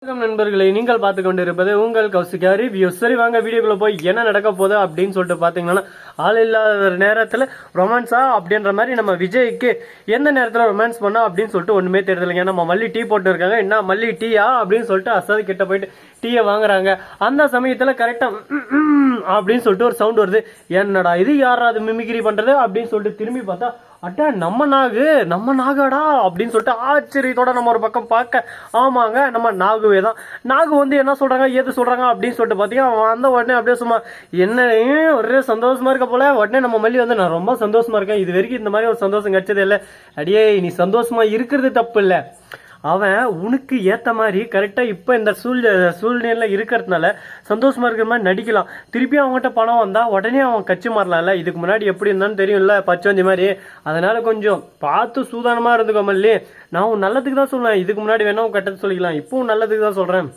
வணக்கம் நண்பர்களை, நீங்கள் பார்த்து கொண்டிருப்பது உங்கள் கௌசிகா ரிவ்யூ. சரி வாங்க வீடியோக்குள்ள போய் என்ன நடக்க போகுது அப்படின்னு சொல்லிட்டு பாத்தீங்கன்னா, ஆள் இல்லாத நேரத்துல ரொமான்ஸா அப்படின்ற மாதிரி நம்ம விஜய்க்கு எந்த நேரத்துல ரொமான்ஸ் பண்ணா அப்படின்னு சொல்லிட்டு ஒண்ணுமே தெரியலைங்க. நம்ம மல்லி டீ போட்டு இருக்காங்க, என்ன மல்லி டீயா அப்படின்னு சொல்லிட்டு அசாது கிட்ட போயிட்டு டீயை வாங்குறாங்க. அந்த சமயத்துல கரெக்டா அப்படின்னு சொல்லிட்டு ஒரு சவுண்ட் வருது. என்னடா இது, யாராவது மிமிக்ரி பண்றது அப்படின்னு சொல்லிட்டு திரும்பி பார்த்தா அட்டா நம்ம நாகாடா அப்படின்னு சொல்லிட்டு ஆச்சரியத்தோட நம்ம ஒரு பக்கம் பார்க்க, ஆமாங்க நம்ம நாகுவே தான். நாகு வந்து என்ன சொல்றாங்க ஏது சொல்றாங்க அப்படின்னு சொல்லிட்டு பாத்தீங்கன்னா வந்த உடனே அப்படியே சும்மா என்ன ஒரே சந்தோஷமா இருக்க போல. உடனே நம்ம மல்லி வந்து நான் ரொம்ப சந்தோஷமா இருக்கேன், இது வரைக்கும் இந்த மாதிரி ஒரு சந்தோஷம் கிடைச்சதே இல்லை. அடியே நீ சந்தோஷமா இருக்கிறது தப்பு இல்லை, அவன் உனக்கு ஏத்த மாதிரி கரெக்டா இப்ப இந்த சூழ்நிலையில இருக்கிறதுனால சந்தோஷமா இருக்கிற மாதிரி நடிக்கலாம். திருப்பி அவங்ககிட்ட பணம் வந்தா உடனே அவன் கட்சி மாறலாம்ல. இதுக்கு முன்னாடி எப்படி இருந்தான்னு தெரியும்ல, பச்சவந்தி மாதிரி. அதனால கொஞ்சம் பார்த்து சூதானமா இருந்துக்கோ மல்லி. நான் உன் நல்லதுக்கு தான் சொல்லுவேன், இதுக்கு முன்னாடி வேணா உன் கட்டத்தை சொல்லிக்கலாம், இப்பவும் நல்லதுக்கு தான் சொல்றேன்.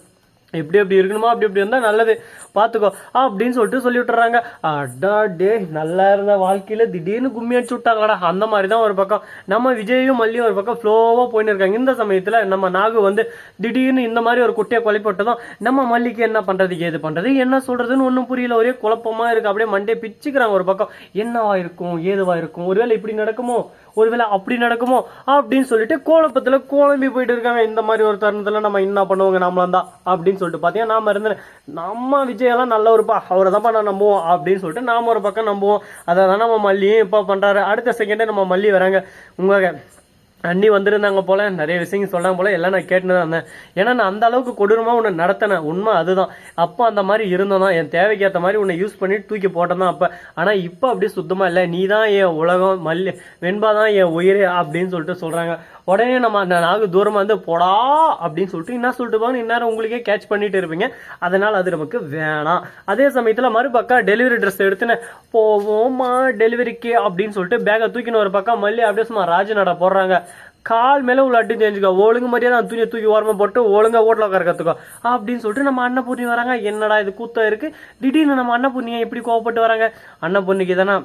எப்படி எப்படி இருக்கணுமா அப்படி எப்படி இருந்தா நல்லது, பாத்துக்கோ அப்படின்னு சொல்லிட்டு சொல்லி விட்டுறாங்க. அடா டே, நல்லா இருந்த வாழ்க்கையில திடீர்னு கும்மி அடிச்சு விட்டாங்கடா. அந்த மாதிரிதான் ஒரு பக்கம் நம்ம விஜயும் மல்லியும் ஒரு பக்கம் ஃப்ளோவா போயின்னு இருக்காங்க. இந்த சமயத்துல நம்ம நாகு வந்து திடீர்னு இந்த மாதிரி ஒரு குட்டையை கொலைப்பட்டதும் நம்ம மல்லிக்கு என்ன பண்றது ஏது பண்றது என்ன சொல்றதுன்னு ஒன்னும் புரியல, ஒரே குழப்பமா இருக்கு. அப்படியே மண்டே பிச்சுக்கிறாங்க ஒரு பக்கம். என்னவா இருக்கும் ஏதுவா இருக்கும், ஒருவேளை இப்படி நடக்குமோ ஒருவேளை அப்படி நடக்குமோ அப்படின்னு சொல்லிட்டு குழப்பத்துல குழம்பி போயிட்டு இருக்காங்க. இந்த மாதிரி ஒரு தருணத்துல நம்ம என்ன பண்ணுவோங்க நாமளாம் தான் அப்படின்னு சொல்லிட்டு பாத்தீங்கன்னா நாம இருந்தேன் நம்ம விஜயெல்லாம் நல்ல ஒருப்பா, அவரை தான் நான் நம்புவோம் அப்படின்னு சொல்லிட்டு நாம ஒரு பக்கம் நம்புவோம். அதான் நம்ம மல்லியும் இப்ப பண்றாரு. அடுத்த செகண்டே நம்ம மல்லி வராங்க. உங்க அண்ணி வந்திருந்தாங்க போல, நிறைய விஷயங்கள் சொல்றாங்க போல, எல்லாம் நான் கேட்டுன்னு தான் இருந்தேன். ஏன்னா நான் அந்த அளவுக்கு கொடூரமா உன்னை நடத்தினேன், உண்மை அதுதான். அப்போ அந்த மாதிரி இருந்தோம் தான், என் தேவைக்கு ஏற்ற மாதிரி உன்னை யூஸ் பண்ணி தூக்கி போட்டதான் அப்ப. ஆனா இப்ப அப்படி சுத்தமா இல்லை, நீ தான் என் உலகம், மல்லி வெண்பா தான் என் உயிரே அப்படின்னு சொல்லிட்டு சொல்றாங்க. உடனே நம்ம அந்த நாகு தூரமா வந்து போடா அப்படின்னு சொல்லிட்டு என்ன சொல்லிட்டு போங்க, இந்நேரம் உங்களுக்கே கேட்ச் பண்ணிட்டு இருப்பீங்க. அதனால அது நமக்கு வேணாம். அதே சமயத்துல மறுபக்கம் டெலிவரி ட்ரெஸ் எடுத்துன்னு போவோமா டெலிவரிக்கு அப்படின்னு சொல்லிட்டு பேக்கை தூக்கின்னு ஒரு பக்கம் மல்லி அப்படியே சும்மா ராஜநடை போடுறாங்க. கால் மேல உள்ள அட்டி தெரிஞ்சுக்கோ, ஒழுங்கு மாதிரியே நான் துணியை தூக்கி ஓரமா போட்டு ஒழுங்கா ஓட்டல உட்கார கத்துக்கோ அப்படின்னு சொல்லிட்டு நம்ம அன்னபூர்ணி வராங்க. என்னடா இது கூத்தா இருக்கு, திடீர்னு நம்ம அன்னபூர்ணியை இப்படி கோவப்பட்டு வராங்க. அன்னபூர்ணிக்கு தானே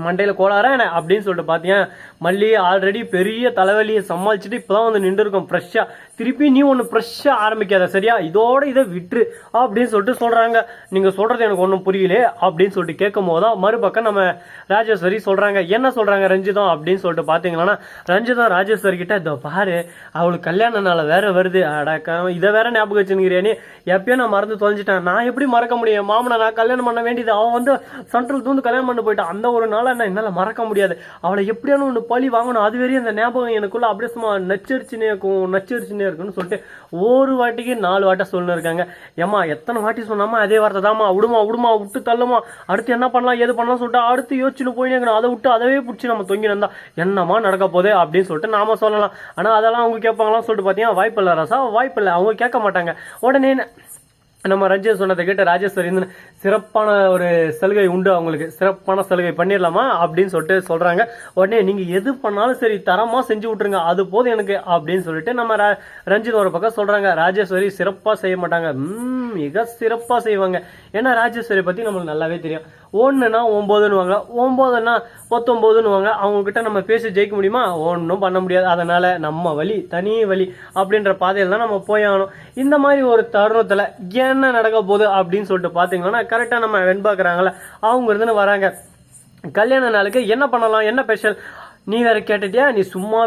மண்டையில கோளாரா என்ன அப்படின்னு சொல்லிட்டு பாத்தீங்க. மல்லி ஆல்ரெடி பெரிய தலைவலியை சமாளிச்சுட்டு இப்பதான் வந்து நின்று இருக்கும் ஃப்ரெஷ்ஷா. திருப்பி நீ ஒன்னு ஃப்ரெஷ்ஷா ஆரம்பிக்காத சரியா, இதோட இதை விட்டுரு அப்படின்னு சொல்லிட்டு சொல்றாங்க. நீங்க சொல்றது எனக்கு ஒன்னும் புரியல அப்படின்னு சொல்லிட்டு கேட்கும் போதுதான் மறுபக்கம் நம்ம ராஜேஸ்வரி சொல்றாங்க. என்ன சொல்றாங்க ரஞ்சிதம் அப்படின்னு சொல்லிட்டு பாத்தீங்கன்னா, ரஞ்சிதம் ராஜேஸ்வரி கிட்ட இதோ பாரு அவளுக்கு கல்யாண நாள் வேற வருது, அடக்க இதை வேற ஞாபகம் வச்சுக்கிறேன்னு எப்பயும் நான் மறந்து தொலைஞ்சிட்டேன். நான் எப்படி மறக்க முடியும், மாமனை நான் கல்யாணம் பண்ண வேண்டியது, அவன் வந்து சென்ட்ரல் தூந்து கல்யாணம் பண்ண போயிட்டான். அந்த ஒரு நாள என்னால மறக்க முடியாது, அவளை எப்படியான ஒண்ணு பழி வாங்கணும், அது வரையும் அந்த ஞாபகம் எனக்குள்ள அப்படியே சும்மா நச்சரிச்சுனே இருக்குன்னு சொல்லிட்டு ஒரு வாட்டிக்கு 4 வாட்டை சொல்லு இருக்காங்க. ஏமா எத்தனை வாட்டி சொன்னாமா அதே வார்த்தை தாமா, விடுமா விட்டு தள்ளுமா, அடுத்து என்ன பண்ணலாம் ஏது பண்ணலாம் சொல்லிட்டு அடுத்து யோசிச்சுன்னு போயினே அதை விட்டு அதவே பிடிச்சி நம்ம தொங்கி இருந்தா என்னமா நடக்க போதே அப்படின்னு சொல்லிட்டு நாம சொல்லலாம். ஆனா அதெல்லாம் அவங்க கேட்பாங்களாம் சொல்லிட்டு பாத்தீங்கன்னா வாய்ப்பு இல்லை ரசா, வாய்ப்பு இல்லை, அவங்க கேட்க மாட்டாங்க. உடனே நம்ம ரஞ்சித் சொன்னதை கேட்டு ராஜேஸ்வரி சிறப்பான ஒரு சலுகை உண்டு, அவங்களுக்கு சிறப்பான சலுகை பண்ணிடலாமா அப்படின்னு சொல்லிட்டு சொல்றாங்க. உடனே நீங்க எது பண்ணாலும் சரி தரமா செஞ்சு விட்டுருங்க, அது போதும் எனக்கு அப்படின்னு சொல்லிட்டு நம்ம ரஞ்சித் ஒரு பக்கம் சொல்றாங்க. ராஜேஸ்வரி சிறப்பா செய்ய மாட்டாங்க, மிக சிறப்பா செய்வாங்க. ஏன்னா ராஜேஸ்வரி பத்தி நம்மளுக்கு நல்லாவே தெரியும். 1னா 9ன்னுவாங்க, 9னா 19ன்னுவாங்க. அவங்க கிட்ட நம்ம பேசி ஜெயிக்க முடியுமா, ஒன்னும் பண்ண முடியாது. அதனால நம்ம வழி தனி வழி அப்படின்ற பாதையில தான் நம்ம போயாகணும். இந்த மாதிரி ஒரு தருணத்துல என்ன நடக்க போகுது அப்படின்னு சொல்லிட்டு பாத்தீங்கன்னா கரெக்டா நம்ம வெண்பாக்குறாங்கல்ல, அவங்க இருந்து வராங்க. கல்யாண நாளுக்கு என்ன பண்ணலாம், என்ன ஸ்பெஷல் நீ வேற கேட்டுட்டியா, நீ சும்மா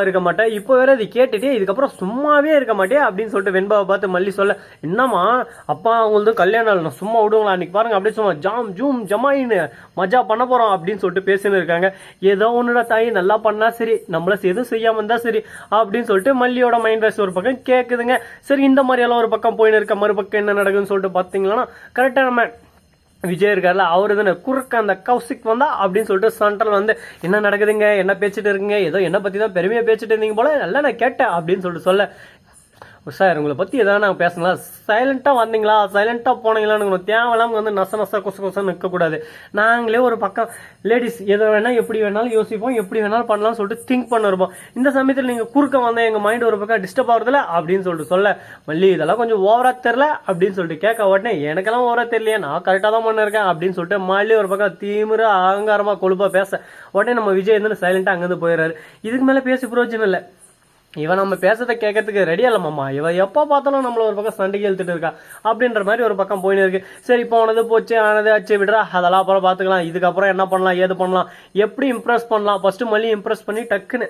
இருக்க மாட்டே, இப்போ வேற இது கேட்டுட்டே இதுக்கப்புறம் சும்மாவே இருக்க மாட்டே அப்படின்னு சொல்லிட்டு வெண்பாவை பார்த்து மல்லி சொல்ல, என்னமா அப்பா அவங்களுக்கு கல்யாணம் நாள் நான் சும்மா விடுங்களா, அன்னைக்கு பாருங்க அப்படியே சும்மா ஜாம் ஜூம் ஜமாயின்னு மஜா பண்ண போறோம் அப்படின்னு சொல்லிட்டு பேசின்னு இருக்காங்க. ஏதோ ஒண்ணுடா தாய், நல்லா பண்ணா சரி, நம்மள எதுவும் செய்யாம இருந்தா சரி அப்படின்னு சொல்லிட்டு மல்லியோட மைண்ட் வாய்ஸ் ஒரு பக்கம் கேக்குதுங்க. சரி இந்த மாதிரி எல்லாம் ஒரு பக்கம் போயின்னு இருக்க, மறுபக்கம் என்ன நடக்குதுன்னு சொல்லிட்டு பாத்தீங்கன்னா கரெக்டா நம்ம விஜய் இருக்காருல, அவரு தானே குறுக்க அந்த கௌசிக் வந்தா அப்படின்னு சொல்லிட்டு சென்ட்ரல் வந்து என்ன நடக்குதுங்க என்ன பேச்சுட்டு இருக்குங்க, ஏதோ என்ன பத்தி தான் பெருமையா பேச்சுட்டு இருந்தீங்க போல, நல்லா நான் கேட்டேன் அப்படின்னு சொல்லிட்டு சொல்ல, சார் உங்களை பத்தி ஏதாவது நாங்கள் பேசலாம், சைலண்டா வந்தீங்களா சைலண்டா போனீங்களான்னு தேவையில்லாம வந்து நச கொச நிற்க கூடாது. நாங்களே ஒரு பக்கம் லேடிஸ் எதை வேணா எப்படி வேணாலும் யோசிப்போம், எப்படி வேணாலும் பண்ணலாம் சொல்லிட்டு திங்க் பண்ண இருப்போம். இந்த சமயத்தில் நீங்க குறுக்க வந்தா எங்க மைண்ட் ஒரு பக்கம் டிஸ்டர்ப் ஆகுறதுல அப்படின்னு சொல்லிட்டு சொல்ல, மல்லி இதெல்லாம் கொஞ்சம் ஓவரா தெரியல அப்படின்னு சொல்லிட்டு கேட்க உடனே எனக்கெல்லாம் ஓவரா தெரியலையே, நான் கரெக்டா தான் பண்ணிருக்கேன் அப்படின்னு சொல்லிட்டு மல்லி ஒரு பக்கம் தீமுற அகங்காரமா கொழுப்பா பேச, உடனே நம்ம விஜய் வந்து சைலண்டா அங்கிருந்து போயிடுறாரு. இதுக்கு மேல பேசி பிரயோஜனம் இல்லை. இவன் நம்ம பேசுறதை கேட்கறதுக்கு ரெடியா இல்ல மாமா, இவன் எப்ப பார்த்தாலும் நம்மள ஒரு பக்கம் சண்டைக்கு இழுத்துட்டு இருக்கா அப்படின்ற மாதிரி ஒரு பக்கம் போயின்னு இருக்கு. சரி போனது போச்சு ஆனது ஆச்சு விடுறா, அதெல்லாம் அப்புறம் பாத்துக்கலாம். இதுக்கப்புறம் என்ன பண்ணலாம் ஏது பண்ணலாம், எப்படி இம்ப்ரெஸ் பண்ணலாம், ஃபர்ஸ்ட் மல்லி இம்ப்ரெஸ் பண்ணி டக்குன்னு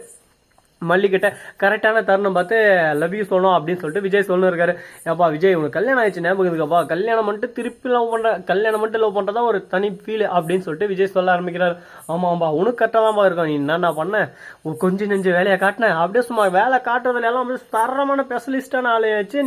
மல்லிகிட்ட கரெக்டான தருணம் பார்த்து லவ் யூ சொல்லணும் அப்படின்னு சொல்லிட்டு விஜய் சொல்லணும் இருக்காரு. அப்பா விஜய் உனக்கு கல்யாணம் ஆயிடுச்சு ஞாபகம் இருக்குப்பா, கல்யாணம் மட்டும் திருப்பி லவ் பண்ற, கல்யாணம் மட்டும் லவ் பண்றதா ஒரு தனி ஃபீல் அப்படின்னு சொல்லிட்டு விஜய் சொல்ல ஆரம்பிக்கிறாரு. ஆமாம்பா உனக்கு கரெக்டாக இருக்கும், நீ என்னென்ன பண்ண கொஞ்சம் நெஞ்சு வேலையை காட்டின, அப்படியே சும்மா வேலை காட்டுறதுல எல்லாம் தரமான ஸ்பெஷலிஸ்டான ஆளை வச்சு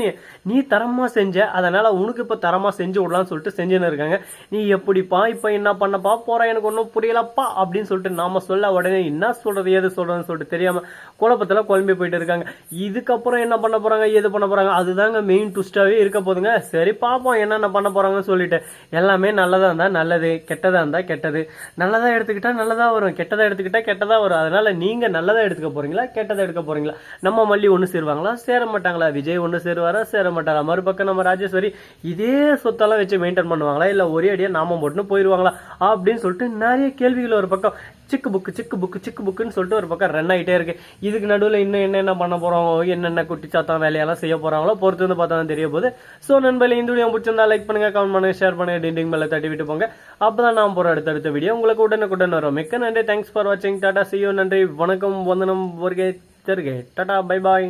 நீ தரமா செஞ்ச, அதனால உனக்கு இப்ப தரமா செஞ்சு விடலாம்னு சொல்லிட்டு செஞ்சுன்னு இருக்காங்க. நீ எப்படிப்பா இப்ப என்ன பண்ணப்பா போற, எனக்கு ஒன்றும் புரியலப்பா அப்படின்னு சொல்லிட்டு நாம சொல்ல உடனே என்ன சொல்றது ஏது சொல்றதுன்னு சொல்லிட்டு தெரியாம குழப்பத்துல குழம்பி போயிட்டு இருக்காங்க. இதுக்கப்புறம் என்ன பண்ண போறாங்க ஏது பண்ண போறாங்க, அதுதாங்க மெயின் ட்விஸ்டாவே இருக்க போதுங்க. சரி பாப்போம் என்னென்ன பண்ண போறாங்கன்னு சொல்லிட்டு. எல்லாமே நல்லதா இருந்தா நல்லது, கெட்டதா இருந்தா கெட்டது. நல்லதா எடுத்துக்கிட்டா நல்லதா வரும், கெட்டதா எடுத்துக்கிட்டா கெட்டதா வரும். அதனால நீங்க நல்லதா எடுத்துக்க போறீங்களா கெட்டதா எடுக்க போறீங்களா? நம்ம மல்லி ஒண்ணு சேருவாங்களா சேர மாட்டாங்களா? விஜய் ஒண்ணு சேருவாரா சேர மாட்டாரா? மறுபக்கம் நம்ம ராஜேஸ்வரி இதே சொத்தெல்லாம் வச்சு மெயின்டைன் பண்ணுவாங்களா இல்ல ஒரே அடியா நாம போட்டுன்னு போயிருவாங்களா அப்படின்னு சொல்லிட்டு நிறைய கேள்விகள் ஒரு பக்கம் சிக்கு புக்குன்னு சொல்லிட்டு ஒரு பக்கம் ரன் ஆகிட்டே இருக்கு. இதுக்கு நடுவில் இன்னும் என்னென்ன பண்ண போறாங்க, என்னென்ன குட்டிச்சாத்தான் வேலையெல்லாம் செய்ய போறாங்களோ பொறுத்து வந்து பார்த்தா தான் தெரிய போகுது. ஸோ நண்பர்களே இந்த வீடியோ பிடிச்சிருந்தா லைக் பண்ணுங்க, கமெண்ட் பண்ணுங்க, ஷேர் பண்ணுங்க, டிண்டிங் மேல தட்டி விட்டு போங்க. அப்பதான் நான் போற அடுத்த வீடியோ உங்களுக்கு உடனுக்குடன் வரும். மிக்க நன்றி, தேங்க்ஸ் ஃபார் வாட்சிங், டாடா, see you, நன்றி, வணக்கம், வந்தனம், வருகை தருகை, டாடா, பை பாய்.